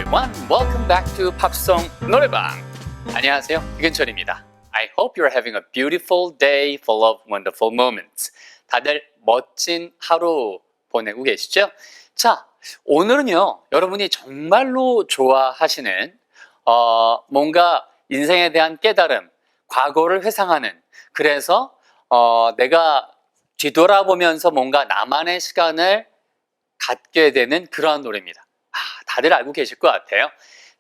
everyone. Welcome back to 팝송 노래방. 안녕하세요. 이근철입니다. I hope you're having a beautiful day full of wonderful moments. 다들 멋진 하루 보내고 계시죠? 자, 오늘은요, 여러분이 정말로 좋아하시는 뭔가 인생에 대한 깨달음, 과거를 회상하는, 그래서 내가 뒤돌아보면서 뭔가 나만의 시간을 갖게 되는 그러한 노래입니다. 다들 알고 계실 것 같아요.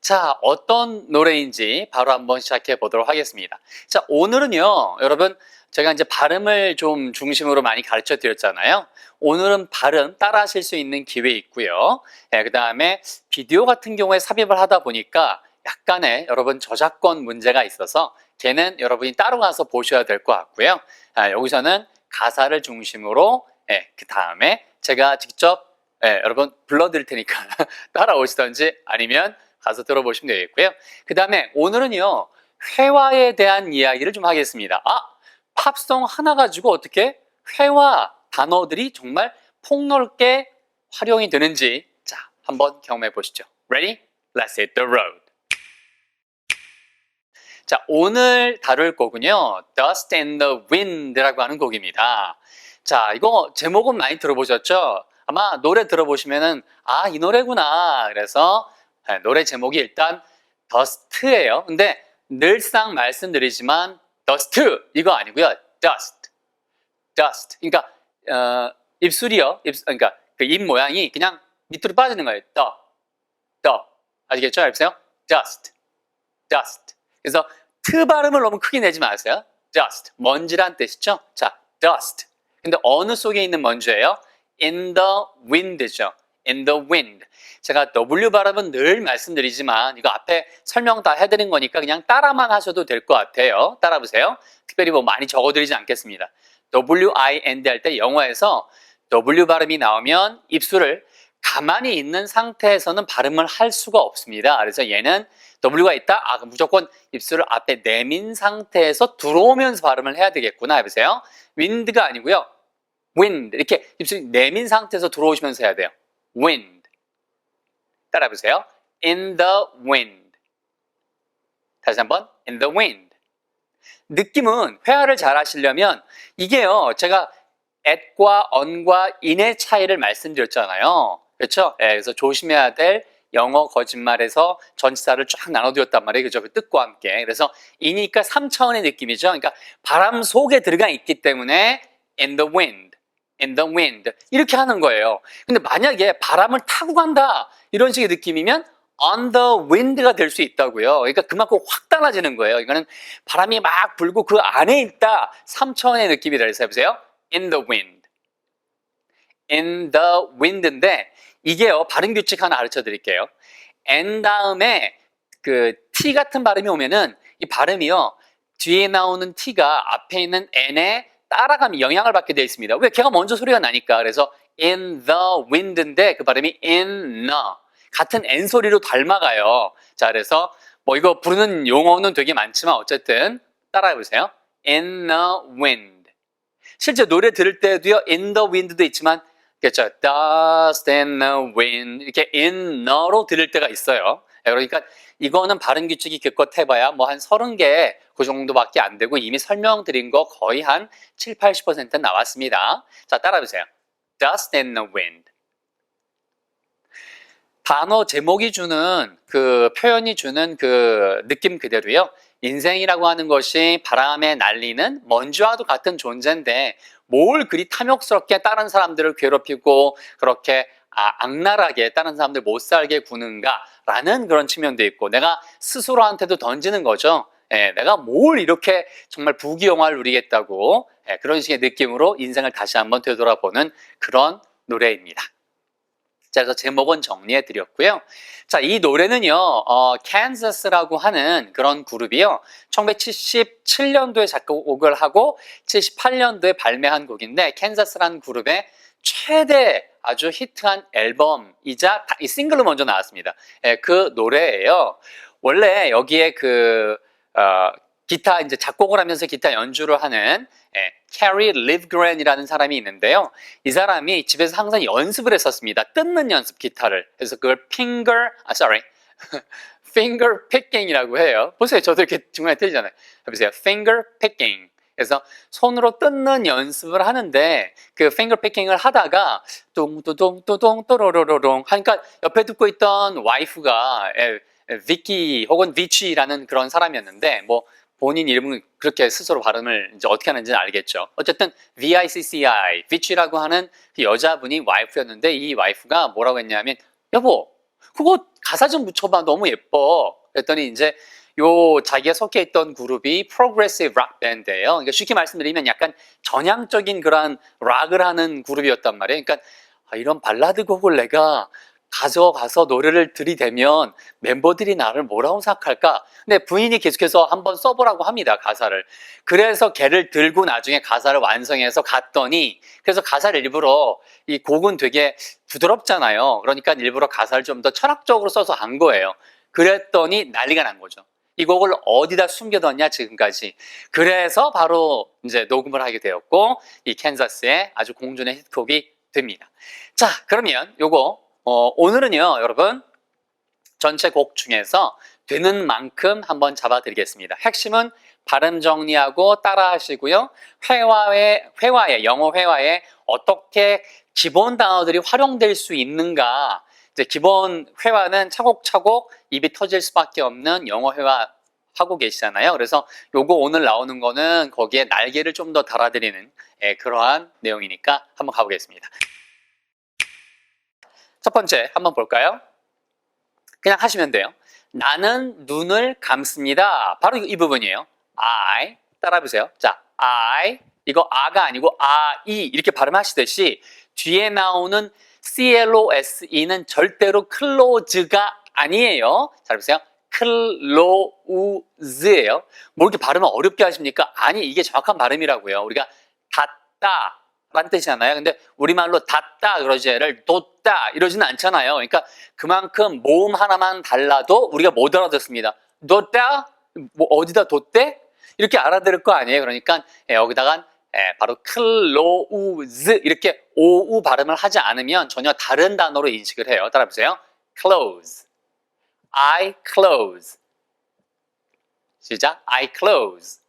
자, 어떤 노래인지 바로 한번 시작해 보도록 하겠습니다. 자, 오늘은요, 여러분, 제가 이제 발음을 좀 중심으로 많이 가르쳐 드렸잖아요. 오늘은 발음 따라 하실 수 있는 기회 있고요. 그 다음에 비디오 같은 경우에 삽입을 하다 보니까 약간의 여러분 저작권 문제가 있어서 걔는 여러분이 따로 가서 보셔야 될 것 같고요. 여기서는 가사를 중심으로, 그 다음에 제가 직접 여러분 불러드릴 테니까 따라오시던지 아니면 가서 들어보시면 되겠고요. 그 다음에 오늘은요, 회화에 대한 이야기를 좀 하겠습니다. 팝송 하나 가지고 어떻게 회화 단어들이 정말 폭넓게 활용이 되는지, 자, 한번 경험해 보시죠. Ready? Let's hit the road. 자, 오늘 다룰 곡은요, Dust and the Wind라고 하는 곡입니다. 자, 이거 제목은 많이 들어보셨죠? 아마 노래 들어보시면은 이 노래구나. 그래서 노래 제목이 일단 Dust예요. 근데 늘상 말씀드리지만 Dust 이거 아니고요. Dust. 그러니까 입술이요. 그러니까 그 입 모양이 그냥 밑으로 빠지는 거예요. 아시겠죠? 알겠어요? Dust. 그래서 트 발음을 너무 크게 내지 마세요. Dust. 먼지란 뜻이죠. 자, Dust. 근데 어느 속에 있는 먼지예요? In the wind죠. In the wind. 제가 W 발음은 늘 말씀드리지만 이거 앞에 설명 다 해드린 거니까 그냥 따라만 하셔도 될 것 같아요. 따라 보세요. 특별히 뭐 많이 적어드리지 않겠습니다. W-I-N-D 할 때 영어에서 W 발음이 나오면 입술을 가만히 있는 상태에서는 발음을 할 수가 없습니다. 그래서 얘는 W가 있다? 그럼 무조건 입술을 앞에 내민 상태에서 들어오면서 발음을 해야 되겠구나. 해보세요. wind가 아니고요. wind. 이렇게 입술이 내민 상태에서 들어오시면서 해야 돼요. wind. 따라해보세요. in the wind. 다시 한번. in the wind. 느낌은 회화를 잘 하시려면 이게요, 제가 at과 on과 in의 차이를 말씀드렸잖아요. 그렇죠? 그래서 조심해야 될 영어 거짓말에서 전치사를 쫙 나눠드렸단 말이에요. 그죠? 그 뜻과 함께. 그래서 이니까 3차원의 느낌이죠. 그러니까 바람 속에 들어가 있기 때문에 in the wind. 이렇게 하는 거예요. 근데 만약에 바람을 타고 간다 이런 식의 느낌이면 on the wind가 될 수 있다고요. 그러니까 그만큼 확 달라지는 거예요. 이거는 바람이 막 불고 그 안에 있다 3차원의 느낌이 돼서 해보세요. in the wind인데 이게요, 발음 규칙 하나 가르쳐 드릴게요. n 다음에 그 t 같은 발음이 오면은 이 발음이요, 뒤에 나오는 t가 앞에 있는 n에 따라가면 영향을 받게 되어 있습니다. 왜? 걔가 먼저 소리가 나니까. 그래서 in the wind인데 그 발음이 in the. 같은 N 소리로 닮아가요. 자, 그래서 뭐 이거 부르는 용어는 되게 많지만 어쨌든 따라해보세요. in the wind. 실제 노래 들을 때도요, in the wind도 있지만, 그렇죠. dust and the wind. 이렇게 in the로 들을 때가 있어요. 그러니까 이거는 발음 규칙이 기껏 해봐야 뭐 한 30개 그 정도밖에 안 되고 이미 설명드린 거 거의 한 70-80% 나왔습니다. 자, 따라해보세요. Dust and the wind. 단어 제목이 주는 그 표현이 주는 그 느낌 그대로요. 인생이라고 하는 것이 바람에 날리는 먼지와도 같은 존재인데 뭘 그리 탐욕스럽게 다른 사람들을 괴롭히고 그렇게 악랄하게 다른 사람들 못 살게 구는가라는 그런 측면도 있고, 내가 스스로한테도 던지는 거죠. 내가 뭘 이렇게 정말 부귀영화를 누리겠다고, 그런 식의 느낌으로 인생을 다시 한번 되돌아보는 그런 노래입니다. 자, 그래서 제목은 정리해 드렸고요. 자, 이 노래는요, 캔자스라고 하는 그런 그룹이요, 1977년도에 작곡을 하고 78년도에 발매한 곡인데, 캔자스라는 그룹의 최대 아주 히트한 앨범이자 이 싱글로 먼저 나왔습니다. 그 노래예요. 원래 여기에 기타 이제 작곡을 하면서 기타 연주를 하는 캐리 리브그랜이라는 사람이 있는데요. 이 사람이 집에서 항상 연습을 했었습니다. 뜯는 연습 기타를. 그래서 그걸 finger picking이라고 해요. 보세요. 저도 이렇게 중간에 틀리잖아요. 해보세요. finger picking. 그래서 손으로 뜯는 연습을 하는데 그 finger picking을 하다가 똥뚜동뚜동 또로로로롱 하니까 옆에 듣고 있던 와이프가 비키 혹은 비치라는 그런 사람이었는데 뭐 본인 이름은 그렇게 스스로 발음을 이제 어떻게 하는지는 알겠죠. 어쨌든 VICCI, 비치라고 하는 그 여자분이 와이프였는데 이 와이프가 뭐라고 했냐면 여보 그거 가사 좀 붙여봐 너무 예뻐. 그랬더니 이제 요 자기가 속해 있던 그룹이 프로그레시브 락 밴드예요. 그러니까 쉽게 말씀드리면 약간 전향적인 그런 락을 하는 그룹이었단 말이에요. 그러니까 이런 발라드 곡을 내가 가져가서 노래를 들이대면 멤버들이 나를 뭐라고 생각할까? 근데 부인이 계속해서 한번 써보라고 합니다, 가사를. 그래서 걔를 들고 나중에 가사를 완성해서 갔더니, 그래서 가사를 일부러, 이 곡은 되게 부드럽잖아요. 그러니까 일부러 가사를 좀 더 철학적으로 써서 한 거예요. 그랬더니 난리가 난 거죠. 이 곡을 어디다 숨겨뒀냐, 지금까지. 그래서 바로 이제 녹음을 하게 되었고, 이 캔자스의 아주 공존의 히트곡이 됩니다. 자, 그러면 요거, 오늘은요, 여러분, 전체 곡 중에서 되는 만큼 한번 잡아드리겠습니다. 핵심은 발음 정리하고 따라 하시고요. 회화에, 영어 회화에 어떻게 기본 단어들이 활용될 수 있는가. 이제 기본 회화는 차곡차곡 입이 터질 수밖에 없는 영어 회화 하고 계시잖아요. 그래서 요거 오늘 나오는 거는 거기에 날개를 좀 더 달아드리는 그러한 내용이니까 한번 가보겠습니다. 첫 번째 한번 볼까요? 그냥 하시면 돼요. 나는 눈을 감습니다. 바로 이 부분이에요. I 따라해보세요. 자, I 이거 아가 아니고 I 이렇게 발음하시듯이 뒤에 나오는 CLOSE는 절대로 close가 아니에요. 잘 보세요. close예요. 뭐 이렇게 발음을 어렵게 하십니까? 아니 이게 정확한 발음이라고요. 우리가 닫다 라는 뜻이잖아요. 근데 우리말로 닫다 그러지 얘를 뒀다 이러지는 않잖아요. 그러니까 그만큼 모음 하나만 달라도 우리가 못 알아듣습니다. 뒀다? 뭐 어디다 뒀대? 이렇게 알아들을 거 아니에요. 그러니까 여기다가 바로 close 이렇게 오우 발음을 하지 않으면 전혀 다른 단어로 인식을 해요. 따라해보세요. close, I close. 시작. I close.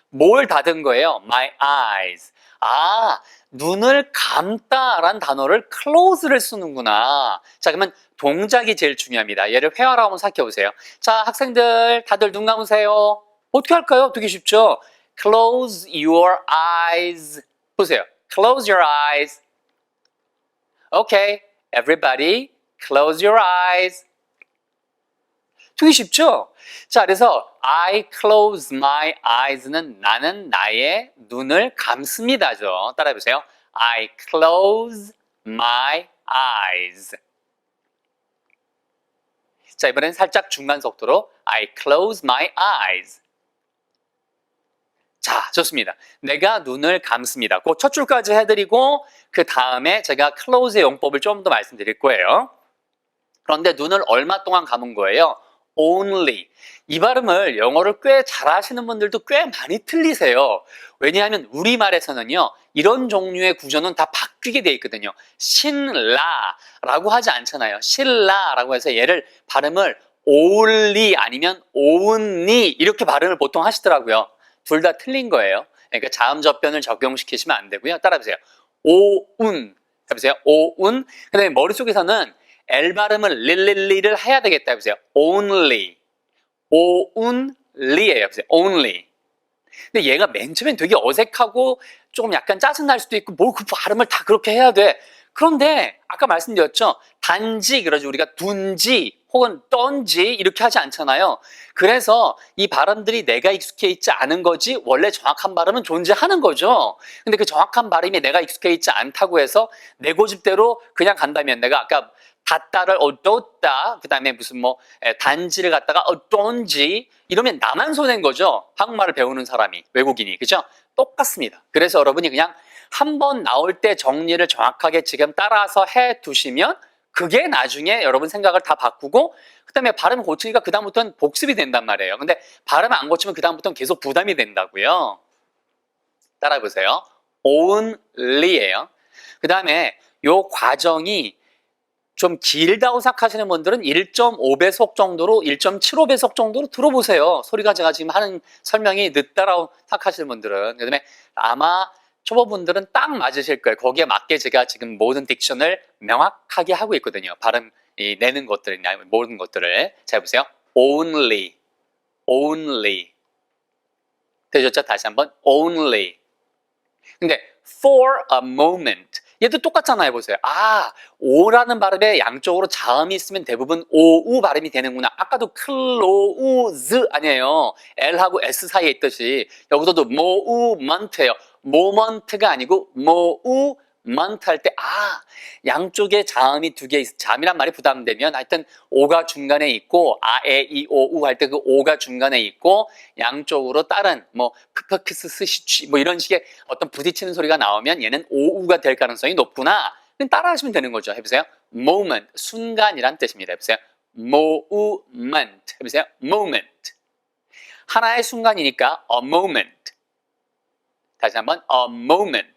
뭘 닫은 거예요? My eyes. 아, 눈을 감다라는 단어를 close를 쓰는구나. 자, 그러면 동작이 제일 중요합니다. 얘를 회화로 한번 생각해 보세요. 자, 학생들 다들 눈 감으세요. 어떻게 할까요? 되게 쉽죠? Close your eyes. 보세요. Close your eyes. Okay, everybody, close your eyes. 되게 쉽죠? 자, 그래서 I close my eyes는 나는 나의 눈을 감습니다죠. 따라해보세요. I close my eyes. 자, 이번엔 살짝 중간 속도로 I close my eyes. 자, 좋습니다. 내가 눈을 감습니다. 그 첫 줄까지 해드리고 그 다음에 제가 close의 용법을 좀 더 말씀드릴 거예요. 그런데 눈을 얼마 동안 감은 거예요? only. 이 발음을 영어를 꽤 잘하시는 분들도 꽤 많이 틀리세요. 왜냐하면 우리말에서는요, 이런 종류의 구조는 다 바뀌게 돼 있거든요. 신라라고 하지 않잖아요. 신라라고 해서 얘를 발음을 only 아니면 only 이렇게 발음을 보통 하시더라고요. 둘 다 틀린 거예요. 그러니까 자음접변을 적용시키시면 안 되고요. 따라해보세요. 오운. 해보세요. 오운. 그 다음에 머릿속에서는 L 발음을 릴릴리를 해야 되겠다 해보세요. only. only예요. 해보세요. only. 근데 얘가 맨 처음엔 되게 어색하고 조금 약간 짜증날 수도 있고 뭘 그 발음을 다 그렇게 해야 돼. 그런데 아까 말씀드렸죠. 단지 그러죠. 우리가 둔지 혹은 떤지 이렇게 하지 않잖아요. 그래서 이 발음들이 내가 익숙해 있지 않은 거지 원래 정확한 발음은 존재하는 거죠. 근데 그 정확한 발음이 내가 익숙해 있지 않다고 해서 내 고집대로 그냥 간다면 내가 아까 닫다를 어떻다 그 다음에 무슨 뭐 단지를 갖다가 어떤지 이러면 나만 손해인 거죠. 한국말을 배우는 사람이 외국인이 그죠? 똑같습니다. 그래서 여러분이 그냥 한 번 나올 때 정리를 정확하게 지금 따라서 해 두시면 그게 나중에 여러분 생각을 다 바꾸고 그 다음에 발음 고치기가 그 다음부터는 복습이 된단 말이에요. 근데 발음 안 고치면 그 다음부터는 계속 부담이 된다고요. 따라해 보세요. only예요. 그 다음에 요 과정이 좀 길다고 생각하시는 분들은 1.5배속 정도로 1.75배속 정도로 들어보세요. 소리가 제가 지금 하는 설명이 늦다라고 생각하시는 분들은. 그다음에 아마 초보분들은 딱 맞으실 거예요. 거기에 맞게 제가 지금 모든 딕션을 명확하게 하고 있거든요. 발음 내는 것들, 모든 것들을. 자, 보세요. only, only. 되셨죠? 다시 한번 only. 근데 for a moment. 얘도 똑같잖아요. 보세요. 아, 오라는 발음에 양쪽으로 자음이 있으면 대부분 오우 발음이 되는구나. 아까도 close 아니에요. L하고 S 사이에 있듯이 여기서도 movement예요. moment가 아니고 movement 할 때 양쪽에 자음이 두 개 자음이란 말이 부담되면 하여튼 오가 중간에 있고 에, 이, 오, 우 할 때 그 오가 중간에 있고 양쪽으로 다른 크크키스 스시취 이런 식의 어떤 부딪히는 소리가 나오면 얘는 오우가 될 가능성이 높구나. 그럼 따라하시면 되는 거죠. 해보세요. moment 순간이란 뜻입니다. 해보세요. movement 해보세요. moment 하나의 순간이니까 a moment. 다시 한번 a moment.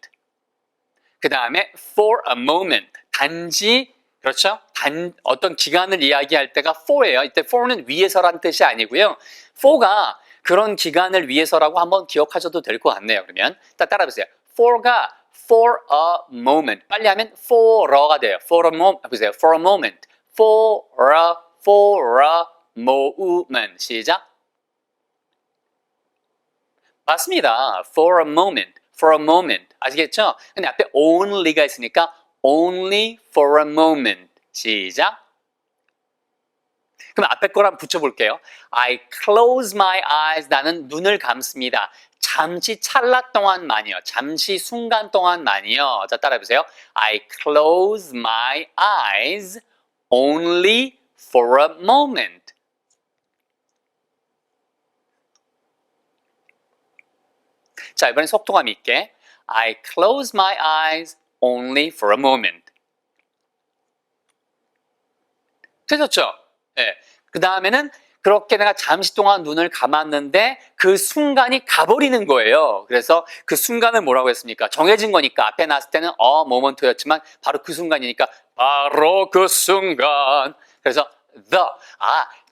그 다음에 for a moment 단지 그렇죠? 어떤 기간을 이야기할 때가 for예요. 이때 for는 위해서라는 뜻이 아니고요. for가 그런 기간을 위해서라고 한번 기억하셔도 될 것 같네요. 그러면 따라해보세요. for가 for a moment 빨리 하면 for가 돼요. for a moment 보세요. for a moment for a moment 시작. 맞습니다. for a moment for a moment 아시겠죠? 근데 앞에 only가 있으니까 only for a moment 시작. 그럼 앞에 거랑 붙여볼게요. I close my eyes 나는 눈을 감습니다. 잠시 찰나 동안만이요. 잠시 순간 동안만이요. 자 따라해보세요. I close my eyes only for a moment. 자 이번엔 속도감 있게 I close my eyes only for a moment. 되셨죠? 네. 그 다음에는 그렇게 내가 잠시 동안 눈을 감았는데 그 순간이 가버리는 거예요. 그래서 그 순간을 뭐라고 했습니까? 정해진 거니까 앞에 나왔을 때는 moment였지만 바로 그 순간이니까 바로 그 순간. 그래서 the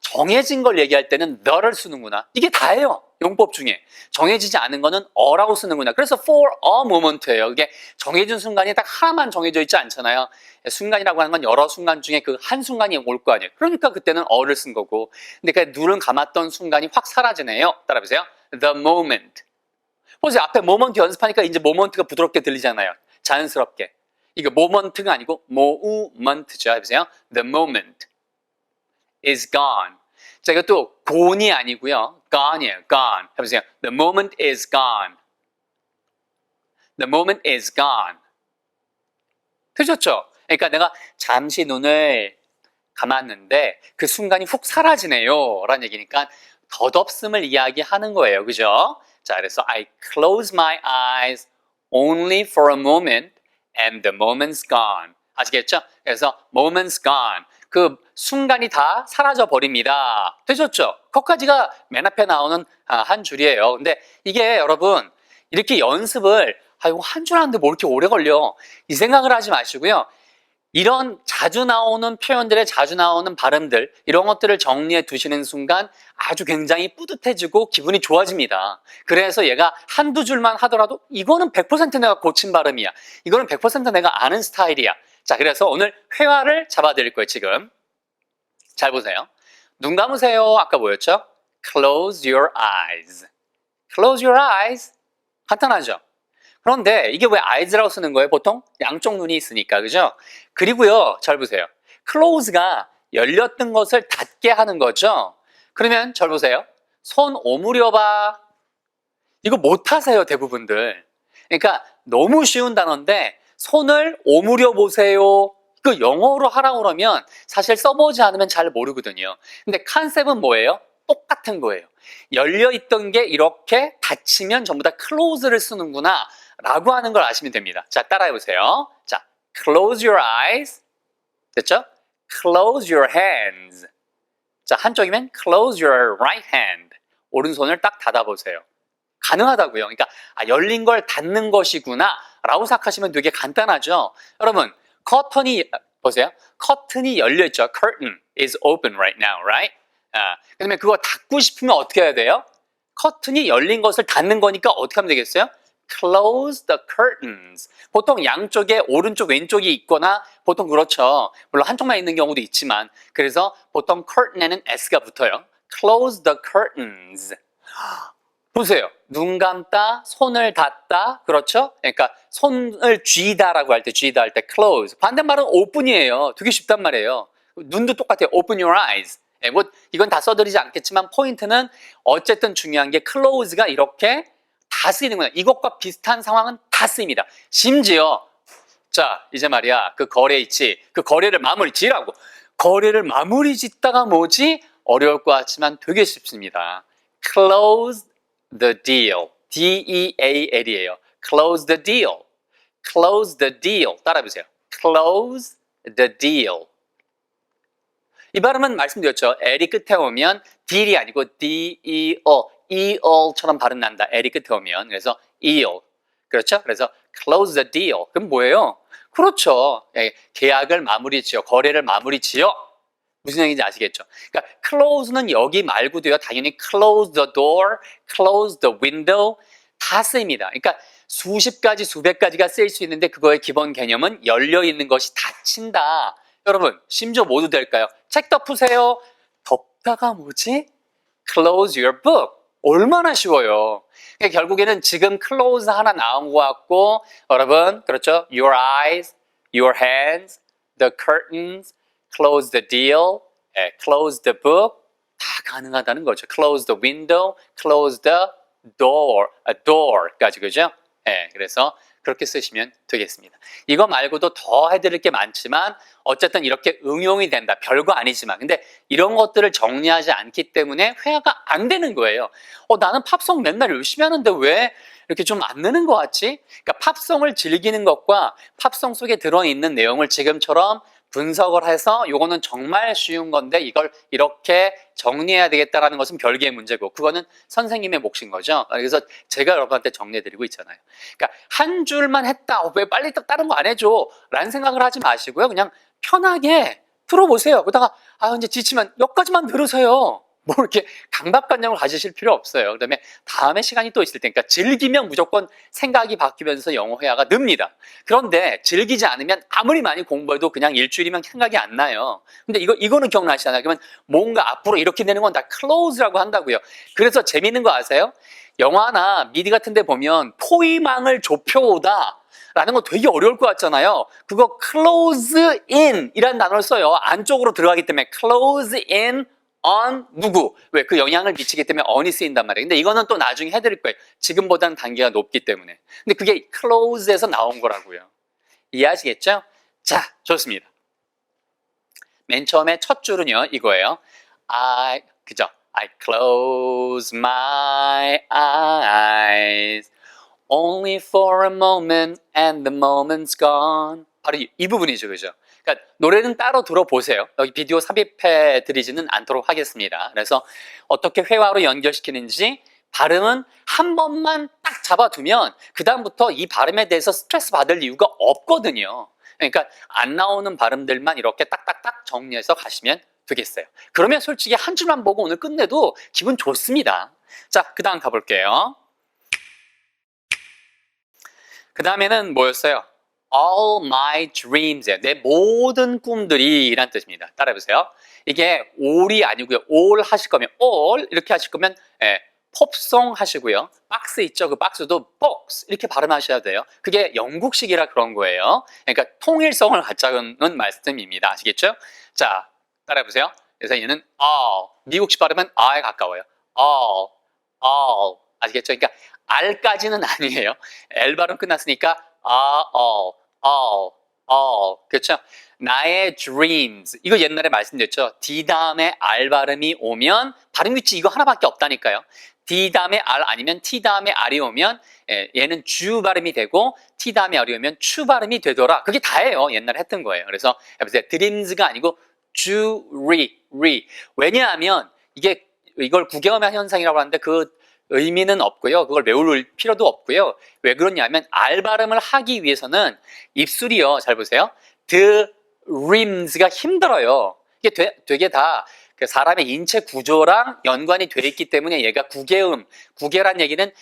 정해진 걸 얘기할 때는 the를 쓰는구나. 이게 다예요. 용법 중에. 정해지지 않은 거는 어라고 쓰는구나. 그래서 for a moment예요. 이게 정해진 순간이 딱 하나만 정해져 있지 않잖아요. 순간이라고 하는 건 여러 순간 중에 그 한 순간이 올 거 아니에요. 그러니까 그때는 어를 쓴 거고. 근데 그 눈을 감았던 순간이 확 사라지네요. 따라해보세요. The moment. 보세요. 앞에 moment 연습하니까 이제 moment가 부드럽게 들리잖아요. 자연스럽게. 이거 moment가 아니고 movement죠. 해보세요. The moment is gone. 자, 이것도 gone이 아니고요. gone이에요. gone. 해보세요. The moment is gone. The moment is gone. 되셨죠? 그러니까 내가 잠시 눈을 감았는데 그 순간이 훅 사라지네요. 라는 얘기니까 덧없음을 이야기하는 거예요. 그죠? 자, 그래서 I close my eyes only for a moment and the moment's gone. 아시겠죠? 그래서 moment's gone. 그 순간이 다 사라져 버립니다. 되셨죠? 거기까지가 맨 앞에 나오는 한 줄이에요. 근데 이게 여러분 이렇게 연습을 이거 한 줄 하는데 뭐 이렇게 오래 걸려 이 생각을 하지 마시고요. 이런 자주 나오는 표현들에 자주 나오는 발음들 이런 것들을 정리해 두시는 순간 아주 굉장히 뿌듯해지고 기분이 좋아집니다. 그래서 얘가 한두 줄만 하더라도 이거는 100% 내가 고친 발음이야. 이거는 100% 내가 아는 스타일이야. 자, 그래서 오늘 회화를 잡아드릴 거예요. 지금 잘 보세요. 눈 감으세요. 아까 뭐였죠? Close your eyes. Close your eyes. 간단하죠? 그런데 이게 왜 eyes라고 쓰는 거예요? 보통 양쪽 눈이 있으니까, 그죠? 그리고요, 잘 보세요. close가 열렸던 것을 닫게 하는 거죠? 그러면 잘 보세요. 손 오므려 봐. 이거 못 하세요, 대부분들. 그러니까 너무 쉬운 단어인데 손을 오므려 보세요. 그 영어로 하라고 그러면 사실 써보지 않으면 잘 모르거든요. 근데 컨셉은 뭐예요? 똑같은 거예요. 열려있던 게 이렇게 닫히면 전부 다 close를 쓰는구나 라고 하는 걸 아시면 됩니다. 자, 따라해보세요. 자, close your eyes. 됐죠? close your hands. 자, 한쪽이면 close your right hand. 오른손을 딱 닫아보세요. 가능하다고요. 그러니까 열린 걸 닫는 것이구나 라고 생각하시면 되게 간단하죠. 여러분, 커튼이 보세요. 커튼이 열려 있죠. Curtain is open right now, right? 그다음에 그거 닫고 싶으면 어떻게 해야 돼요? 커튼이 열린 것을 닫는 거니까 어떻게 하면 되겠어요? Close the curtains. 보통 양쪽에 오른쪽 왼쪽이 있거나 보통 그렇죠. 물론 한쪽만 있는 경우도 있지만 그래서 보통 curtain에는 S가 붙어요. Close the curtains. 보세요. 눈 감다, 손을 닫다, 그렇죠? 그러니까 손을 쥐다라고 할 때, 쥐다 할 때 close. 반대말은 open이에요. 되게 쉽단 말이에요. 눈도 똑같아요. Open your eyes. 뭐 이건 다 써드리지 않겠지만 포인트는 어쨌든 중요한 게 close가 이렇게 다 쓰이는구나. 이것과 비슷한 상황은 다 쓰입니다. 심지어 자 이제 말이야 그 거래 있지. 그 거래를 마무리 지라고. 거래를 마무리 짓다가 뭐지? 어려울 것 같지만 되게 쉽습니다. Close the deal. D-E-A-L이에요. Close the deal. Close the deal. 따라해보세요. Close the deal. 이 발음은 말씀드렸죠. L이 끝에 오면 deal이 아니고 D-E-O. E-L처럼 발음 난다. L이 끝에 오면. 그래서 eal. 그렇죠? 그래서 close the deal. 그럼 뭐예요? 그렇죠. 계약을 마무리 지어. 거래를 마무리 지어. 무슨 얘기인지 아시겠죠? 그러니까 close는 여기 말고도요. 당연히 close the door, close the window 다 쓰입니다. 그러니까 수십 가지, 수백 가지가 쓰일 수 있는데 그거의 기본 개념은 열려 있는 것이 닫힌다. 여러분, 심지어 모두 될까요? 책 덮으세요. 덮다가 뭐지? Close your book. 얼마나 쉬워요. 그러니까 결국에는 지금 close 하나 나온 것 같고 여러분, 그렇죠? Your eyes, your hands, the curtains, close the deal, close the book 다 가능하다는 거죠. Close the window, close the door, door까지 그죠? 그래서 그렇게 쓰시면 되겠습니다. 이거 말고도 더 해드릴 게 많지만 어쨌든 이렇게 응용이 된다. 별거 아니지만 근데 이런 것들을 정리하지 않기 때문에 회화가 안 되는 거예요. 나는 팝송 맨날 열심히 하는데 왜 이렇게 좀 안 느는 것 같지? 그러니까 팝송을 즐기는 것과 팝송 속에 들어있는 내용을 지금처럼 분석을 해서 요거는 정말 쉬운 건데 이걸 이렇게 정리해야 되겠다라는 것은 별개의 문제고 그거는 선생님의 몫인 거죠. 그래서 제가 여러분한테 정리해드리고 있잖아요. 그러니까 한 줄만 했다. 왜 빨리 다른 거 안 해줘? 라는 생각을 하지 마시고요. 그냥 편하게 들어보세요. 그러다가 이제 지치면 여기까지만 들으세요. 뭐 이렇게 강박관념을 가지실 필요 없어요. 그다음에 다음에 시간이 또 있을 테니까 즐기면 무조건 생각이 바뀌면서 영어 회화가 늡니다. 그런데 즐기지 않으면 아무리 많이 공부해도 그냥 일주일이면 생각이 안 나요. 근데 이거는 기억나시잖아요. 그러면 뭔가 앞으로 이렇게 되는 건 다 close라고 한다고요. 그래서 재밌는 거 아세요? 영화나 미디 같은 데 보면 포위망을 좁혀오다 라는 거 되게 어려울 것 같잖아요. 그거 close in 이라는 단어를 써요. 안쪽으로 들어가기 때문에 close in on 누구? 왜? 그 영향을 미치기 때문에 on이 쓰인단 말이에요. 근데 이거는 또 나중에 해드릴 거예요. 지금보다는 단계가 높기 때문에. 근데 그게 close에서 나온 거라고요. 이해하시겠죠? 자, 좋습니다. 맨 처음에 첫 줄은요, 이거예요. 그죠? I close my eyes only for a moment and the moment's gone. 바로 이 부분이죠, 그죠? 그러니까 노래는 따로 들어보세요. 여기 비디오 삽입해 드리지는 않도록 하겠습니다. 그래서 어떻게 회화로 연결시키는지 발음은 한 번만 딱 잡아두면 그 다음부터 이 발음에 대해서 스트레스 받을 이유가 없거든요. 그러니까 안 나오는 발음들만 이렇게 딱딱딱 정리해서 가시면 되겠어요. 그러면 솔직히 한 줄만 보고 오늘 끝내도 기분 좋습니다. 자, 그 다음 가볼게요. 그 다음에는 뭐였어요? All my dreams. 내 모든 꿈들이 이란 뜻입니다. 따라해보세요. 이게 all이 아니고요. all 하실 거면 all 이렇게 하실 거면 pop송 하시고요. 박스 있죠? 그 박스도 box 이렇게 발음하셔야 돼요. 그게 영국식이라 그런 거예요. 그러니까 통일성을 갖자는 말씀입니다. 아시겠죠? 자, 따라해보세요. 그래서 얘는 all. 미국식 발음은 R에 가까워요. all. 아시겠죠? 그러니까 R까지는 아니에요. L 발음 끝났으니까 all. 그렇죠? 나의 dreams. 이거 옛날에 말씀드렸죠. D 다음에 R 발음이 오면 발음 위치 이거 하나밖에 없다니까요. D 다음에 R 아니면 T 다음에 R이 오면 얘는 주 발음이 되고 T 다음에 R이 오면 추 발음이 되더라. 그게 다예요. 옛날에 했던 거예요. 그래서 해보세요. dreams가 아니고 주리. 왜냐하면 이걸 구경하면 현상이라고 하는데 그 의미는 없고요. 그걸 외울 필요도 없고요. 왜 그러냐면 R 발음을 하기 위해서는 입술이요. 잘 보세요. rims가 힘들어요. 이게 되게 다 그 사람의 인체 구조랑 연관이 돼 있기 때문에 얘가 구개음, 구개란 얘기는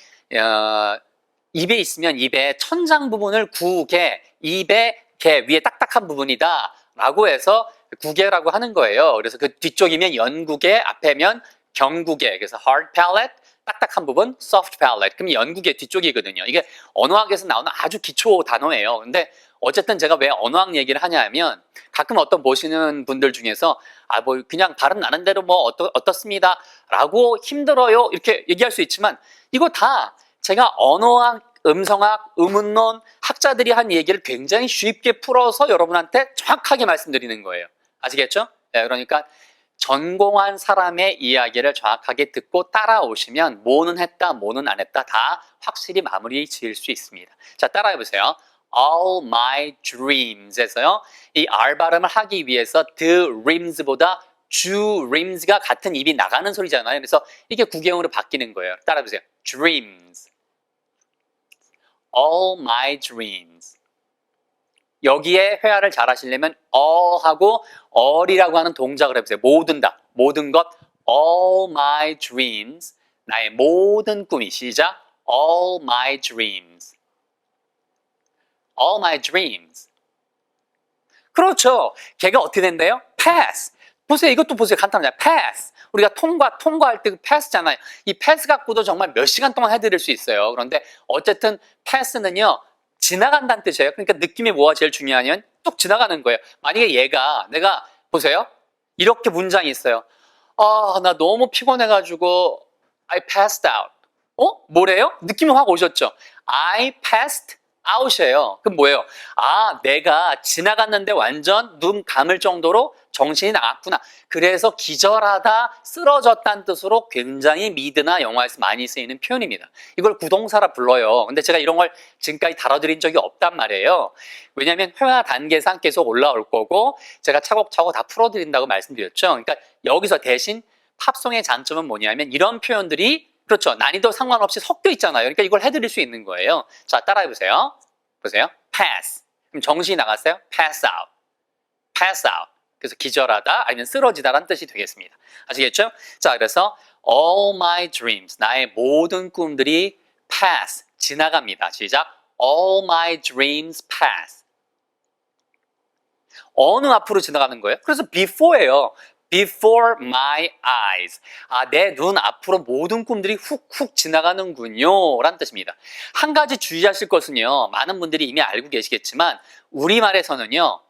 입에 있으면 입의 천장 부분을 구개, 입의 개 위에 딱딱한 부분이다 라고 해서 구개라고 하는 거예요. 그래서 그 뒤쪽이면 연구개, 앞에면 경구개. 그래서 hard palate, 딱딱한 부분, soft palate. 그럼 연구개 뒤쪽이거든요. 이게 언어학에서 나오는 아주 기초 단어예요. 근데 어쨌든 제가 왜 언어학 얘기를 하냐면 가끔 어떤 보시는 분들 중에서 뭐 그냥 발음 나는 대로 뭐 어떻습니다 라고 힘들어요 이렇게 얘기할 수 있지만 이거 다 제가 언어학, 음성학, 의문론 학자들이 한 얘기를 굉장히 쉽게 풀어서 여러분한테 정확하게 말씀드리는 거예요. 아시겠죠? 네, 그러니까 전공한 사람의 이야기를 정확하게 듣고 따라오시면 뭐는 했다, 뭐는 안 했다 다 확실히 마무리 지을 수 있습니다. 자, 따라해보세요. All my dreams에서요. 이 R 발음을 하기 위해서 the rims보다 dreams가 같은 입이 나가는 소리잖아요. 그래서 이게 구개음으로 바뀌는 거예요. 따라해보세요. dreams. All my dreams. 여기에 회화를 잘 하시려면 하고 all이라고 하는 동작을 해보세요. 모든 다, 모든 것. All my dreams. 나의 모든 꿈이. 시작. All my dreams. All my dreams. 그렇죠. 걔가 어떻게 된대요? pass. 보세요. 이것도 보세요. 간단하잖아요. pass. 우리가 통과할 때 그 pass잖아요. 이 pass 갖고도 정말 몇 시간 동안 해드릴 수 있어요. 그런데 어쨌든 pass는요. 지나간다는 뜻이에요. 그러니까 느낌이 뭐가 제일 중요하냐면 뚝 지나가는 거예요. 만약에 내가 보세요. 이렇게 문장이 있어요. 나 너무 피곤해가지고 I passed out. 뭐래요? 느낌이 확 오셨죠? I passed out이에요. 그럼 뭐예요? 내가 지나갔는데 완전 눈 감을 정도로 정신이 나갔구나. 그래서 기절하다, 쓰러졌다는 뜻으로 굉장히 미드나 영화에서 많이 쓰이는 표현입니다. 이걸 구동사라 불러요. 근데 제가 이런 걸 지금까지 다뤄드린 적이 없단 말이에요. 왜냐하면 회화 단계상 계속 올라올 거고 제가 차곡차곡 다 풀어드린다고 말씀드렸죠. 그러니까 여기서 대신 팝송의 장점은 뭐냐면 이런 표현들이 그렇죠. 난이도 상관없이 섞여 있잖아요. 그러니까 이걸 해드릴 수 있는 거예요. 자, 따라해보세요. 보세요. pass. 그럼 정신이 나갔어요? pass out. pass out. 그래서 기절하다 아니면 쓰러지다라는 뜻이 되겠습니다. 아시겠죠? 자, 그래서 all my dreams. 나의 모든 꿈들이 pass. 지나갑니다. 시작. all my dreams pass. 어느 앞으로 지나가는 거예요? 그래서 before예요. Before my eyes. 내 눈 앞으로 모든 꿈들이 훅훅 지나가는군요. 라는 뜻입니다. 한 가지 주의하실 것은요. 많은 분들이 이미 알고 계시겠지만 우리말에서는요.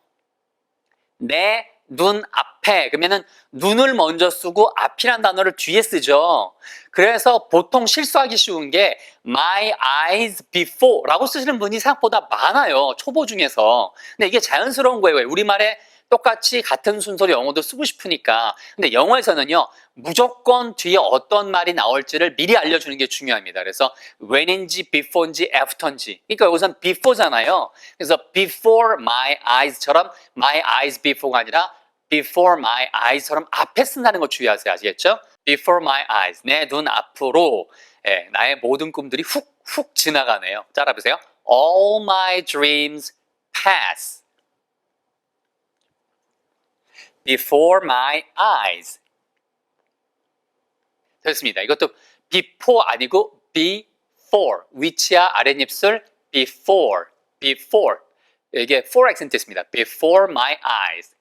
내 눈 앞에 그러면은 눈을 먼저 쓰고 앞이란 단어를 뒤에 쓰죠. 그래서 보통 실수하기 쉬운 게 my eyes before 라고 쓰시는 분이 생각보다 많아요. 초보 중에서. 근데 이게 자연스러운 거예요. 우리말에 똑같이 같은 순서로 영어도 쓰고 싶으니까. 근데 영어에서는요, 무조건 뒤에 어떤 말이 나올지를 미리 알려주는 게 중요합니다. 그래서 when인지 before인지 after인지. 그러니까 여기서는 before잖아요. 그래서 before my eyes처럼 my eyes before가 아니라 before my eyes처럼 앞에 쓴다는 거 주의하세요. 아시겠죠? before my eyes. 내 눈 앞으로 나의 모든 꿈들이 훅훅 지나가네요. 따라해보세요. All my dreams pass. Before my eyes. 됐습니다. 이것도 before 아니고 before. 위치와 아랫입술 before. before. 이게 for 액센트 있습니다. Before my eyes.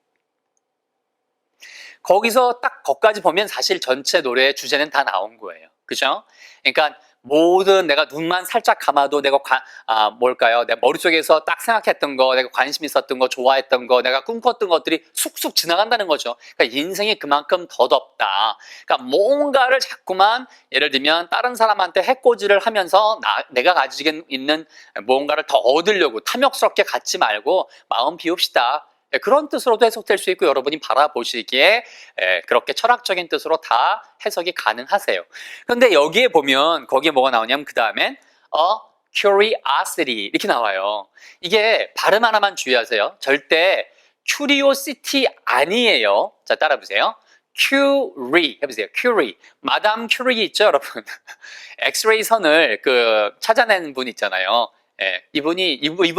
거기서 딱 거기까지 보면 사실 전체 노래의 주제는 다 나온 거예요. 그죠? 그러니까 모든 내가 눈만 살짝 감아도 내가 내 머릿속에서 딱 생각했던 거, 내가 관심 있었던 거, 좋아했던 거, 내가 꿈꿨던 것들이 쑥쑥 지나간다는 거죠. 그러니까 인생이 그만큼 더덥다. 그러니까 뭔가를 자꾸만 예를 들면 다른 사람한테 해코지를 하면서 내가 가지고 있는 뭔가를 더 얻으려고 탐욕스럽게 갖지 말고 마음 비웁시다. 그런 뜻으로도 해석될 수 있고 여러분이 바라보시기에 그렇게 철학적인 뜻으로 다 해석이 가능하세요. 그런데 여기에 보면 거기에 뭐가 나오냐면 그 다음엔 curiosity 이렇게 나와요. 이게 발음 하나만 주의하세요. 절대 curiosity 아니에요. 자, 따라해보세요. curie 해보세요. curie. 마담 curie 있죠, 여러분? 엑스레이 선을 찾아낸 분 있잖아요. 예, 이분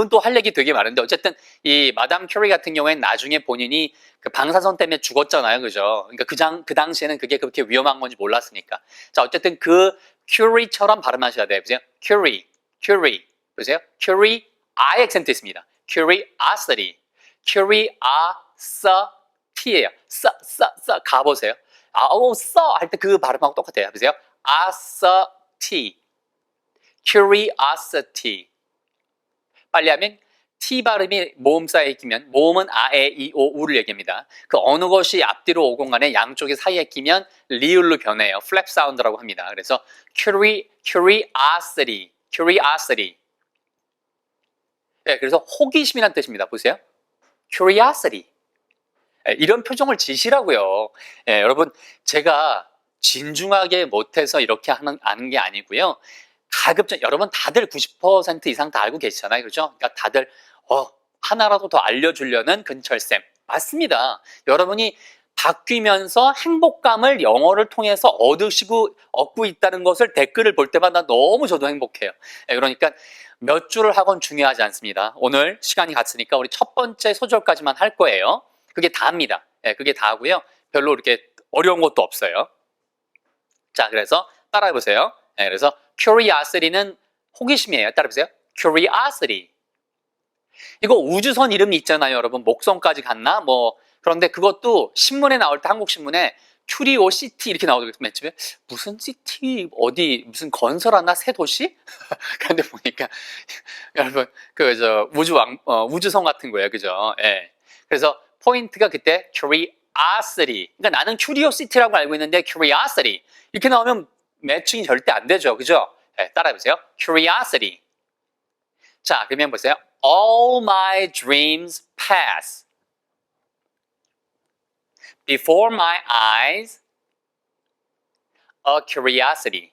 또 할 얘기 되게 많은데 어쨌든 이 마담 큐리 같은 경우에는 나중에 본인이 그 방사선 때문에 죽었잖아요, 그죠? 그러니까 그 당시에는 그게 그렇게 위험한 건지 몰랐으니까. 자, 어쨌든 그 큐리처럼 발음하셔야 돼요. 보세요, 큐리, 보세요, 큐리 I 액센트 있습니다. curiosity, curiosity예요. 가보세요. 할 때 그 발음하고 똑같아요. 보세요, curiosity. 빨리 하면 T 발음이 모음사에 끼면 모음은 아, 에, 이, 오, 우를 얘기합니다. 그 어느 것이 앞뒤로 오건 간에 양쪽이 사이에 끼면 리을로 변해요. 플랩 사운드라고 합니다. 그래서 curiosity. 네, 그래서 호기심이란 뜻입니다. 보세요. curiosity. 네, 이런 표정을 지시라고요. 네, 여러분 제가 진중하게 못해서 이렇게 아는 게 아니고요. 가급적 여러분 다들 90% 이상 다 알고 계시잖아요. 그렇죠? 그러니까 다들 하나라도 더 알려주려는 근철쌤. 맞습니다. 여러분이 바뀌면서 행복감을 영어를 통해서 얻고 있다는 것을 댓글을 볼 때마다 너무 저도 행복해요. 그러니까 몇 줄을 하건 중요하지 않습니다. 오늘 시간이 갔으니까 우리 첫 번째 소절까지만 할 거예요. 그게 다입니다. 그게 다고요. 별로 이렇게 어려운 것도 없어요. 자, 그래서 따라해보세요. 그래서 curiosity는 호기심이에요. 따라해보세요. curiosity. 이거 우주선 이름이 있잖아요, 여러분. 목성까지 갔나? 그런데 그것도 신문에 나올 때 한국 신문에 큐리오시티 이렇게 나오거든요. 맨 처음에 무슨 시티 어디 무슨 건설 하나 새 도시? 그런데 보니까 여러분 우주선 같은 거예요, 그죠? 예. 그래서 포인트가 그때 curiosity. 그러니까 나는 curiosity라고 알고 있는데 curiosity 이렇게 나오면 매칭이 절대 안 되죠, 그죠? 예, 따라해보세요. curiosity. 자, 그러면 보세요. All my dreams pass before my eyes. A curiosity.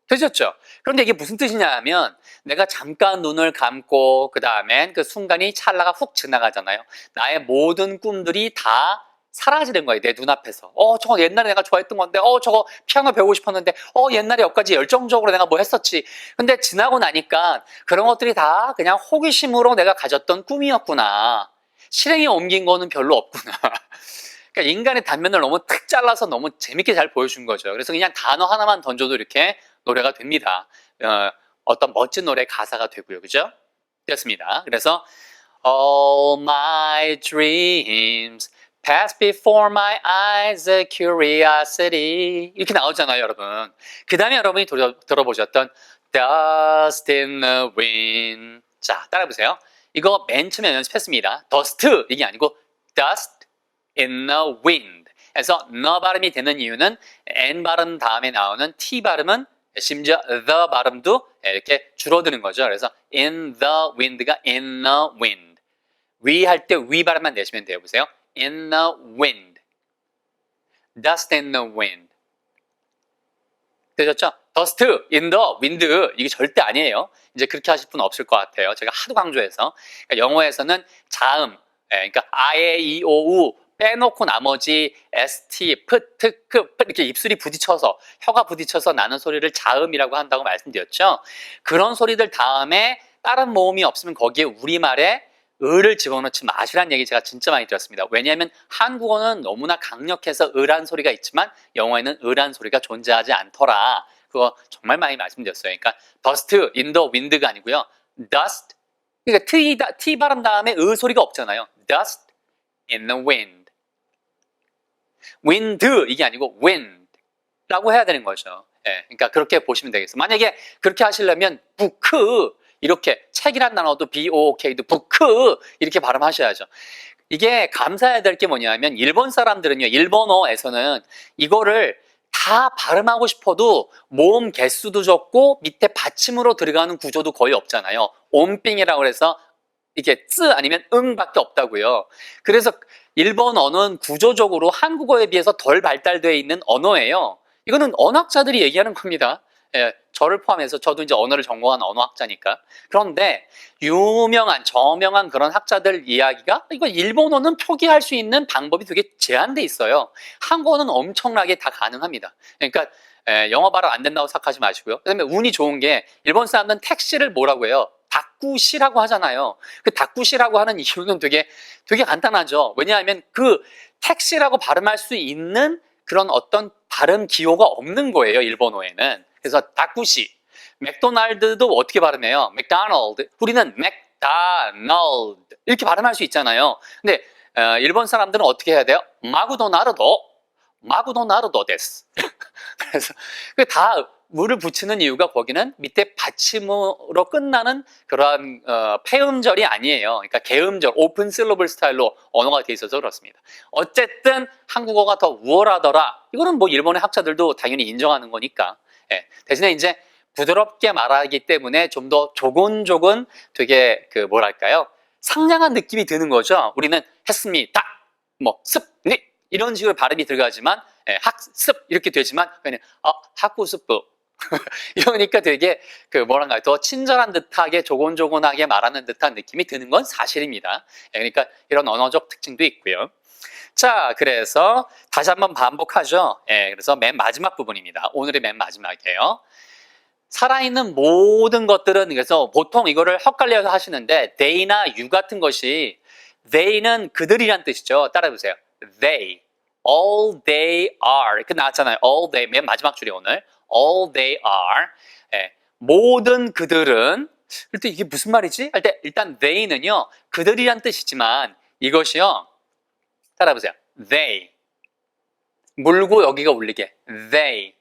되셨죠? 그런데 이게 무슨 뜻이냐면 내가 잠깐 눈을 감고 그 다음엔 그 순간이 찰나가 훅 지나가잖아요. 나의 모든 꿈들이 다 사라지는 거예요. 내 눈앞에서. 저거 옛날에 내가 좋아했던 건데 저거 피아노 배우고 싶었는데 옛날에 여기까지 열정적으로 내가 뭐 했었지. 근데 지나고 나니까 그런 것들이 다 그냥 호기심으로 내가 가졌던 꿈이었구나. 실행에 옮긴 거는 별로 없구나. 그러니까 인간의 단면을 너무 탁 잘라서 너무 재밌게 잘 보여준 거죠. 그래서 그냥 단어 하나만 던져도 이렇게 노래가 됩니다. 어떤 멋진 노래 가사가 되고요. 그죠? 됐습니다. 그래서 All my dreams pass before my eyes, a curiosity. 이렇게 나오잖아요, 여러분. 그 다음에 여러분이 들어보셨던 Dust in the wind. 자, 따라해보세요. 이거 맨 처음에 연습했습니다. Dust, 이게 아니고 Dust in the wind. 그래서 the 발음이 되는 이유는 N 발음 다음에 나오는 T 발음은 심지어 the 발음도 이렇게 줄어드는 거죠. 그래서 in the wind가 in the wind. 위 할 때 위 발음만 내시면 돼요. 보세요. In the wind. Dust in the wind. 되셨죠? Dust in the wind. 이게 절대 아니에요. 이제 그렇게 하실 분 없을 것 같아요. 제가 하도 강조해서. 그러니까 영어에서는 자음, 그러니까 아에, 이, 오, 우 빼놓고 나머지 ST, 프, 트, 크 이렇게 입술이 부딪혀서 혀가 부딪혀서 나는 소리를 자음이라고 한다고 말씀드렸죠. 그런 소리들 다음에 다른 모음이 없으면 거기에 우리말에 을을 집어넣지 마시라는 얘기 제가 진짜 많이 들었습니다. 왜냐하면 한국어는 너무나 강력해서 을한 소리가 있지만 영어에는 을한 소리가 존재하지 않더라. 그거 정말 많이 말씀드렸어요. 그러니까 dust in the wind가 아니고요. dust, 그러니까 T 발음 다음에 을 소리가 없잖아요. dust in the wind. wind 이게 아니고 wind라고 해야 되는 거죠. 그러니까 그렇게 보시면 되겠어요. 만약에 그렇게 하시려면 book 이렇게 책이란 단어도 BOOK도 book 이렇게 발음하셔야죠. 이게 감사해야 될 게 뭐냐면 일본 사람들은요, 일본어에서는 이거를 다 발음하고 싶어도 모음 개수도 적고 밑에 받침으로 들어가는 구조도 거의 없잖아요. 온빙이라고 해서 이게 쯔 아니면 응밖에 없다고요. 그래서 일본 언어는 구조적으로 한국어에 비해서 덜 발달되어 있는 언어예요. 이거는 언어학자들이 얘기하는 겁니다. 저를 포함해서 저도 이제 언어를 전공한 언어학자니까. 그런데 저명한 그런 학자들 이야기가 이거 일본어는 표기할 수 있는 방법이 되게 제한돼 있어요. 한국어는 엄청나게 다 가능합니다. 그러니까 영어 발음 안 된다고 생각하지 마시고요. 그다음에 운이 좋은 게 일본 사람들은 택시를 뭐라고 해요? 다쿠시라고 하잖아요. 그 다쿠시라고 하는 이유는 되게 간단하죠. 왜냐하면 그 택시라고 발음할 수 있는 그런 어떤 발음 기호가 없는 거예요, 일본어에는. 그래서 다쿠시. 맥도날드도 어떻게 발음해요? 맥도날드. 우리는 맥다널드 이렇게 발음할 수 있잖아요. 근데 일본 사람들은 어떻게 해야 돼요? 마구도나르도 데스. 그래서 그 다 물을 붙이는 이유가 거기는 밑에 받침으로 끝나는 그러한 폐음절이 아니에요. 그러니까 개음절, 오픈 실러블 스타일로 언어가 돼 있어서 그렇습니다. 어쨌든 한국어가 더 우월하더라. 이거는 뭐 일본의 학자들도 당연히 인정하는 거니까. 예, 대신에 이제 부드럽게 말하기 때문에 좀 더 조곤조곤 되게 그 뭐랄까요? 상냥한 느낌이 드는 거죠. 우리는 했습니다. 뭐 습니 이런 식으로 발음이 들어가지만 학습 이렇게 되지만 그냥 학구습부 이러니까 되게 그 뭐랄까요? 더 친절한 듯하게 조곤조곤하게 말하는 듯한 느낌이 드는 건 사실입니다. 그러니까 이런 언어적 특징도 있고요. 자, 그래서 다시 한번 반복하죠. 그래서 맨 마지막 부분입니다. 오늘의 맨 마지막이에요. 살아있는 모든 것들은 그래서 보통 이거를 헛갈려서 하시는데 they나 you 같은 것이 they는 그들이란 뜻이죠. 따라해보세요. They, all they are 이렇게 나왔잖아요. all they 맨 마지막 줄이 오늘 all they are 모든 그들은 일단 이게 무슨 말이지? 할 때 일단 they는요 그들이란 뜻이지만 이것이요 따라해보세요. They 물고 여기가 울리게 they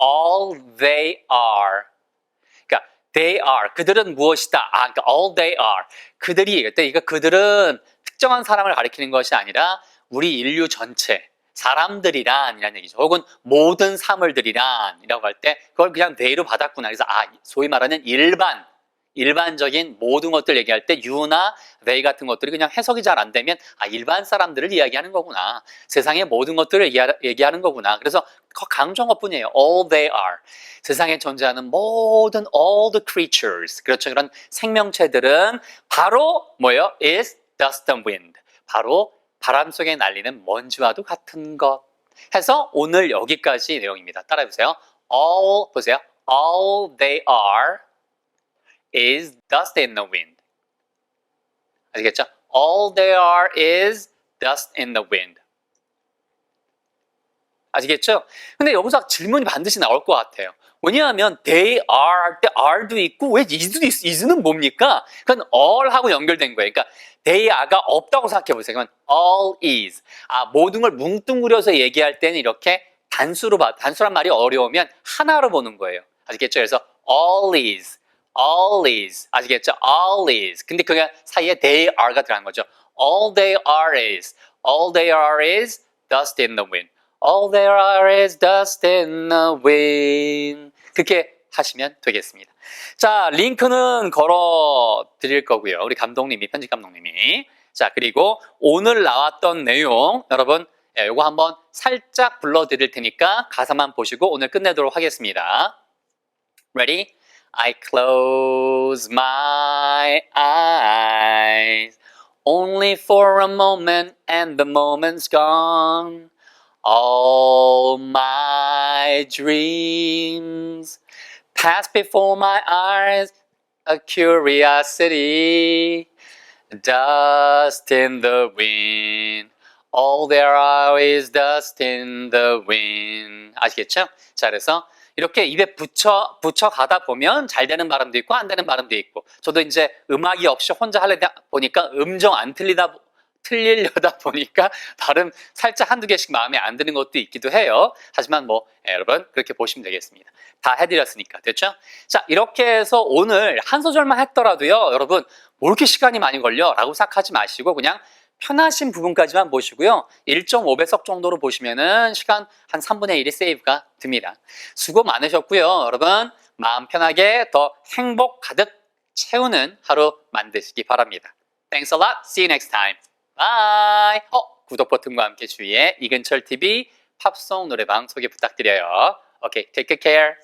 all they are. 그러니까 they are. 그들은 무엇이다. 그러니까 all they are. 그들이 그러니까 그들은 특정한 사람을 가리키는 것이 아니라 우리 인류 전체 사람들이란이라는 얘기죠. 혹은 모든 사물들이란이라고 할 때 그걸 그냥 they로 받았구나. 그래서 소위 말하는 일반적인 모든 것들 얘기할 때 you나 they 같은 것들이 그냥 해석이 잘 안 되면 일반 사람들을 이야기하는 거구나. 세상의 모든 것들을 얘기하는 거구나. 그래서 강조한 것뿐이에요. all they are. 세상에 존재하는 모든 all the creatures. 그렇죠. 그런 생명체들은 바로 뭐예요? is dust and wind. 바로 바람 속에 날리는 먼지와도 같은 것. 해서 오늘 여기까지 내용입니다. 따라해보세요. all 보세요. all they are is dust in the wind. 아시겠죠? All they are is dust in the wind. 아시겠죠? 근데 여기서 질문이 반드시 나올 것 같아요. 왜냐하면 they are 할 때 are도 있고 왜 is는 뭡니까? 그건 all하고 연결된 거예요. 그러니까 they are가 없다고 생각해 보세요. 그건 all is. 모든 걸 뭉뚱그려서 얘기할 때는 이렇게 단수란 말이 어려우면 하나로 보는 거예요. 아시겠죠? 그래서 all is. all is. 아시겠죠? all is. 근데 그 사이에 they are가 들어간 거죠. all they are is dust in the wind. all they are is dust in the wind. 그렇게 하시면 되겠습니다. 자, 링크는 걸어 드릴 거고요. 우리 감독님이, 편집 감독님이. 자, 그리고 오늘 나왔던 내용 여러분 이거 한번 살짝 불러 드릴 테니까 가사만 보시고 오늘 끝내도록 하겠습니다. Ready? I close my eyes only for a moment and the moment's gone. All my dreams pass before my eyes, a curiosity, dust in the wind. All there are is dust in the wind. 아시겠죠? 자, 그래서 이렇게 입에 붙여 가다 보면 잘 되는 발음도 있고 안 되는 발음도 있고 저도 이제 음악이 없이 혼자 하려다 보니까 음정 안 틀리려다 보니까 발음 살짝 한두 개씩 마음에 안 드는 것도 있기도 해요. 하지만 뭐 여러분 그렇게 보시면 되겠습니다. 다 해드렸으니까 됐죠? 자, 이렇게 해서 오늘 한 소절만 했더라도요 여러분 뭐 이렇게 시간이 많이 걸려? 라고 생각하지 마시고 그냥 편하신 부분까지만 보시고요 1.5배속 정도로 보시면은 시간 한 3분의 1이 세이브가 됩니다. 수고 많으셨고요 여러분 마음 편하게 더 행복 가득 채우는 하루 만드시기 바랍니다. Thanks a lot. See you next time. Bye. 구독 버튼과 함께 주위에 이근철 TV 팝송 노래방 소개 부탁드려요. Okay, take good care.